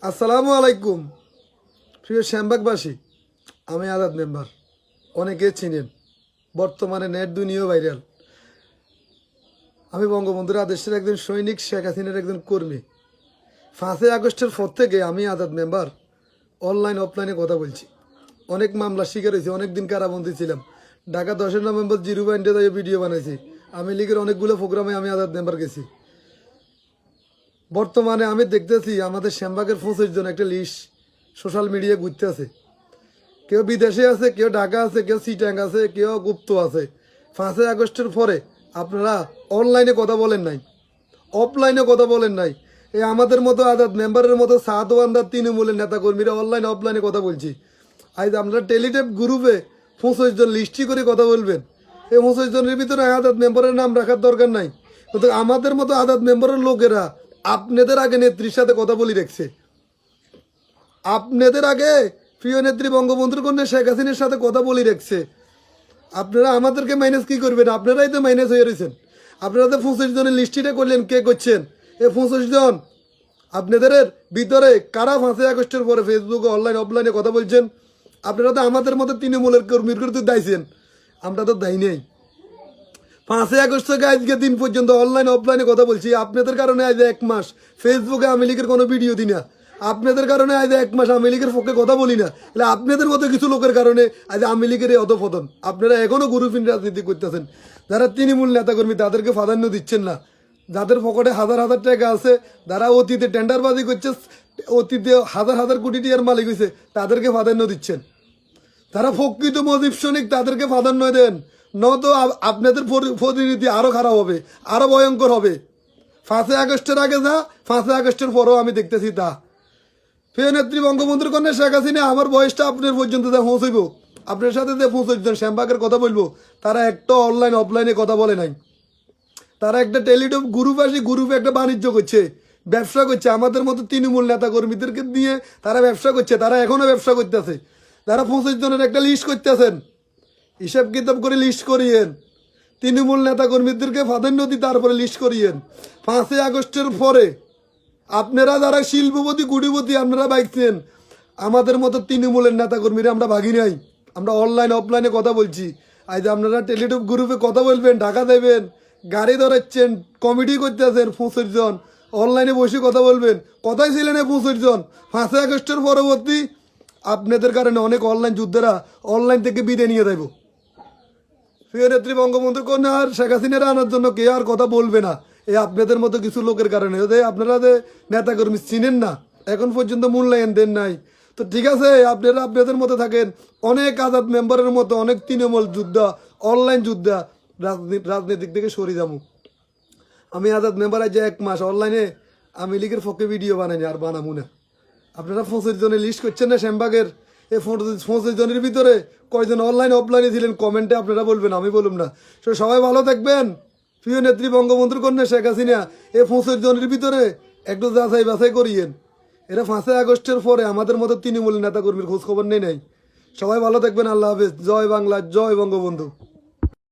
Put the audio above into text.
আসসালামু আলাইকুম প্রিয় শ্যামবাগবাসী। আমি আজাদ মেম্বার, অনেকে চিনেন, বর্তমানে নেট দুনিয়াও ভাইরাল। আমি বঙ্গবন্ধুর আদেশের একজন সৈনিক, শেখ হাসিনার একজন কর্মী। 5ই আগস্টের পর থেকে আমি আজাদ মেম্বার অনলাইন অফলাইনে কথা বলছি। অনেক মামলা শিকার হয়েছি, অনেক দিন কারাবন্দী ছিলাম। ঢাকা 10 নভেম্বর জিরো পয়েন্টে যাই ভিডিও বানাইছি। আমি লীগের অনেকগুলো প্রোগ্রামে আমি আজাদ মেম্বার গেছি। বর্তমানে আমি দেখতেছি আমাদের শ্যামবাগের 25 জন একটা লিস্ট সোশ্যাল মিডিয়ায় ঘুরতে আছে। কেউ বিদেশে আছে, কেউ ঢাকা আছে, কেউ সিটাং আছে, কেউ গুপ্ত আছে। 5ই আগস্টের পরে আপনারা অনলাইনে কথা বলেন নাই, অফলাইনে কথা বলেন নাই। এই আমাদের মতো আজাদ মেম্বারের মতো সাতওয়ান্দার তৃণমূলের নেতাকর্মীরা অনলাইনে অফলাইনে কথা বলছি। আজ আমরা টেলিটেপ গ্রুপে 25 জন লিস্টি করে কথা বলবেন। এই 25 জনের ভিতরে আজাদ মেম্বারের নাম রাখার দরকার নাই, কিন্তু আমাদের মতো আজাদ মেম্বারের লোকেরা আপনাদের আগে নেত্রীর সাথে কথা বলি রেখেছে। আপনাদের আগে প্রিয় নেত্রী বঙ্গবন্ধুর কন্যা শেখ হাসিনার সাথে কথা বলি রেখেছে। আপনারা আমাদেরকে মাইনাস কি করবেন? আপনারাই তো মাইনাস হয়ে রয়েছেন। আপনারা তো 25 জনের লিস্টিটা করলেন, কে করছেন? এই 25 জন আপনাদের ভিতরে কারা 5ই আগস্টের পরে ফেসবুকে অনলাইন অফলাইনে কথা বলছেন? আপনারা তো আমাদের মতো তৃণমূলের কর্মীর করে তো দায়ছেন, আমরা তো দায়ী নেই। 5ই আগস্ট থেকে আজকে দিন পর্যন্ত অনলাইন অফলাইনে কথা বলছি। আপনাদের কারণে আজ 1 মাস ফেসবুকে আওয়ামী লীগের কোনো ভিডিও দিই না। আপনাদের কারণে আজ 1 মাস আওয়ামী লীগের পক্ষে কথা বলি না। তাহলে আপনাদের মতো কিছু লোকের কারণে আজ আওয়ামী লীগের এই অধপতন। আপনারা এখনো গ্রুপিন রাজনীতি করতেছেন। যারা তৃণমূল নেতাকর্মী তাদেরকে প্রাধান্য দিচ্ছেন না। যাদের পকেটে হাজার হাজার টাকা আছে, যারা অতীতে টেন্ডারবাজি করছে, অতীতে হাজার হাজার কোটি টাকার মালিক হয়েছে, তাদেরকে প্রাধান্য দিচ্ছেন। তারা প্রকৃত মজিব সৈনিক, তাদেরকে প্রাধান্য দেন। নয়তো আপনাদের পরিণতি আরো খারাপ হবে, আরো ভয়ঙ্কর হবে। 5ই আগস্টের আগে যা, 5ই আগস্টের পরেও আমি দেখতেছি তা। প্রিয় নেত্রী বঙ্গবন্ধুর কন্যা শেখ হাসিনা, আমার বয়সটা আপনার পর্যন্ত যা পৌঁছইব, আপনার সাথে যে 25 জন শ্যামবাগের কথা বলবো, তারা একটা অনলাইন অফলাইনে কথা বলে নাই। তারা একটা টেলিটপ গ্রুপ আসি, গ্রুপে একটা বাণিজ্য করছে, ব্যবসা করছে। আমাদের মতো তৃণমূল নেতা কর্মীদেরকে দিয়ে তারা ব্যবসা করছে, তারা এখনো ব্যবসা করতেছে। তারা 25 জনের একটা লিস্ট করতেছেন, হিসাব কিতাব করে লিস্ট করিয়েন। তৃণমূল নেতা কর্মীদেরকে প্রাধান্য দিয়ে তারপরে লিস্ট করিয়েন। 5ই আগস্টের পরে আপনারা যারা শিল্পপতি কুটিপতি আপনারা বাইকছেন, আমাদের মতো তৃণমূলের নেতা কর্মীরা আমরা ভাগি নাই। আমরা অনলাইন অফলাইনে কথা বলছি। আজ আপনারা টেলিটপ গ্রুপে কথা বলবেন, ঢাকা দেবেন, গাড়ি ধরাচ্ছেন, কমিটি করতেছেন 25 জন, অনলাইনে বসে কথা বলবেন। কথাই ছিলেন 25 জন। 5ই আগস্টের পরবর্তী আপনাদের কারণে অনেক অনলাইন যোদ্ধারা অনলাইন থেকে বিদায় নিয়ে দেব। প্রিয় নেত্রী বঙ্গবন্ধুর কন্যা আর শেখ হাসিনারা আনার জন্য কে আর কথা বলবে না? এই আপনাদের মতো কিছু লোকের কারণে। আপনারা যে নেতাকর্মী চিনেন না, এখন পর্যন্ত মূল্যায়ন দেন নাই, তো ঠিক আছে, আপনারা আপনাদের মতো থাকেন। অনেক আজাদ মেম্বারের মতো অনেক তৃণমূল যোদ্ধা, অনলাইন যোদ্ধা রাজনীতিক থেকে সরে যাবো। আমি আজাদ মেম্বার আজ 1 মাস অনলাইনে আমি লীগের পক্ষে ভিডিও বানাইনি, আর বানাবো না। আপনারা 25 জনের লিস্ট করছেন না শ্যামবাগের। এই 25 জনের ভিতরে কয়জন অনলাইন অফলাইনে ছিলেন কমেন্টে আপনারা বলবেন, আমি বলুম না। সবাই ভালো থাকবেন। প্রিয় নেত্রী বঙ্গবন্ধুর কন্যা শেখ হাসিনা, এই 25 জনের ভিতরে একটু যাচাই বাছাই করিয়েন। এরা 5ই আগস্টের পরে আমাদের মতো তৃণমূল নেতা কর্মীর খোঁজ খবর নেই নাই। সবাই ভালো থাকবেন। আল্লাহ হাফেজ। জয় বাংলা, জয় বঙ্গবন্ধু।